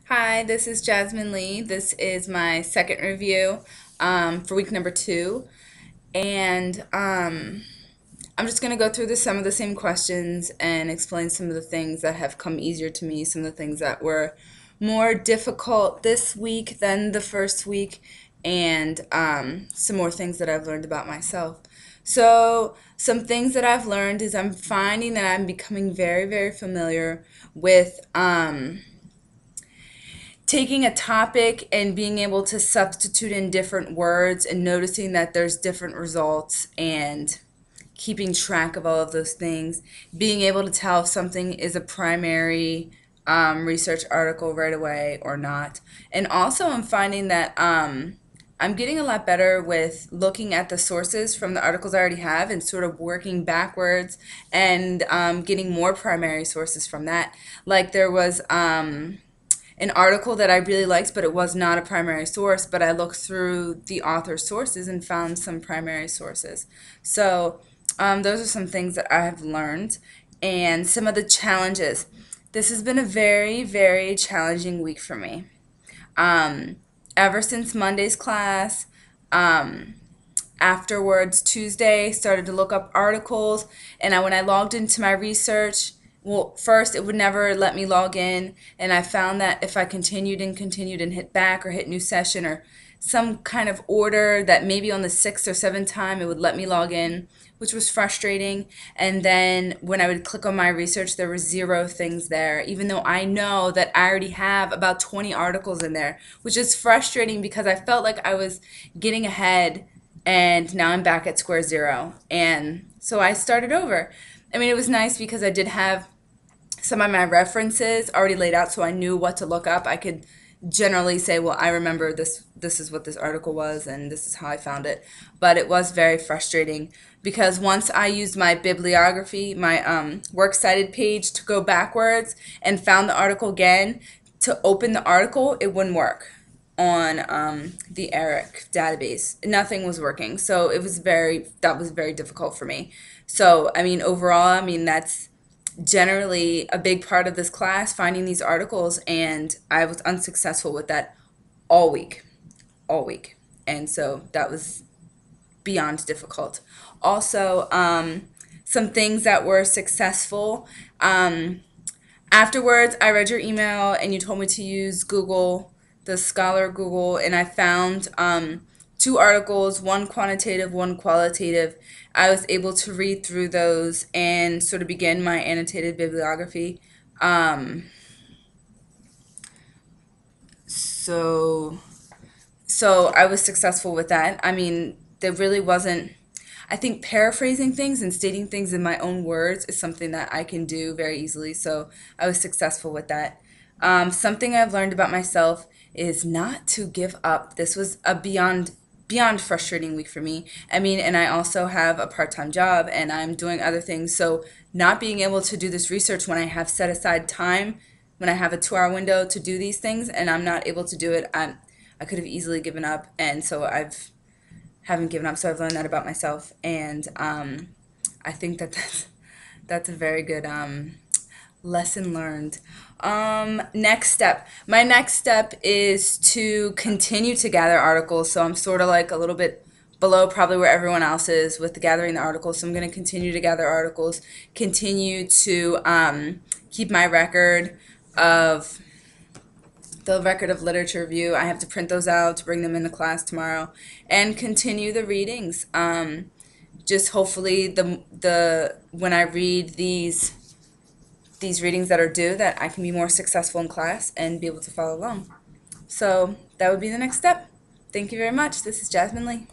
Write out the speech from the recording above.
Hi, this is Jasmine Lee. This is my second review for week number 2. And I'm just going to go through some of the same questions and explain some of the things that have come easier to me, some of the things that were more difficult this week than the first week, and some more things that I've learned about myself. So, some things that I've learned is I'm finding that I'm becoming very, very familiar with taking a topic and being able to substitute in different words and noticing that there's different results and keeping track of all of those things, being able to tell if something is a primary research article right away or not. And also, I'm finding that I'm getting a lot better with looking at the sources from the articles I already have and sort of working backwards and getting more primary sources from that. Like there was an article that I really liked, but it was not a primary source, but I looked through the author's sources and found some primary sources. So those are some things that I have learned and some of the challenges. This has been a very, very challenging week for me. Um, Ever since Monday's class, afterwards, Tuesday, started to look up articles, and when I logged into my research, well, first it would never let me log in, and I found that if I continued and hit back or hit new session or some kind of order that maybe on the sixth or seventh time it would let me log in, which was frustrating. And then when I would click on my research, there were 0 things there, even though I know that I already have about 20 articles in there, which is frustrating because I felt like I was getting ahead and now I'm back at square zero. And so I started over. I mean, it was nice because I did have some of my references already laid out, so I knew what to look up. I could generally say, well, I remember this is what this article was and this is how I found it. But it was very frustrating because once I used my bibliography, my works cited page to go backwards and found the article again, to open the article, it wouldn't work on the ERIC database. Nothing was working. So that was very difficult for me. So, I mean, overall, I mean, that's generally a big part of this class, finding these articles, and I was unsuccessful with that all week, all week. And so that was beyond difficult. Also, some things that were successful. Afterwards, I read your email and you told me to use Google, the Scholar Google, and I found 2 articles, one quantitative, one qualitative. I was able to read through those and sort of begin my annotated bibliography. Um, so, so I was successful with that. I mean, there really wasn't. I think paraphrasing things and stating things in my own words is something that I can do very easily. So I was successful with that. Something I've learned about myself is not to give up. This was a beyond frustrating week for me. I mean, and I also have a part-time job and I'm doing other things. So not being able to do this research when I have set aside time, when I have a 2-hour window to do these things and I'm not able to do it, I could have easily given up. And so haven't given up. So I've learned that about myself. And I think that's a very good lesson learned. Next step. My next step is to continue to gather articles. So I'm sort of like a little bit below probably where everyone else is with gathering the articles. So I'm going to continue to gather articles, continue to keep my record of literature review. I have to print those out to bring them into class tomorrow and continue the readings. Just hopefully the when I read these readings that are due, that I can be more successful in class and be able to follow along. So that would be the next step. Thank you very much. This is Jasmine Lee.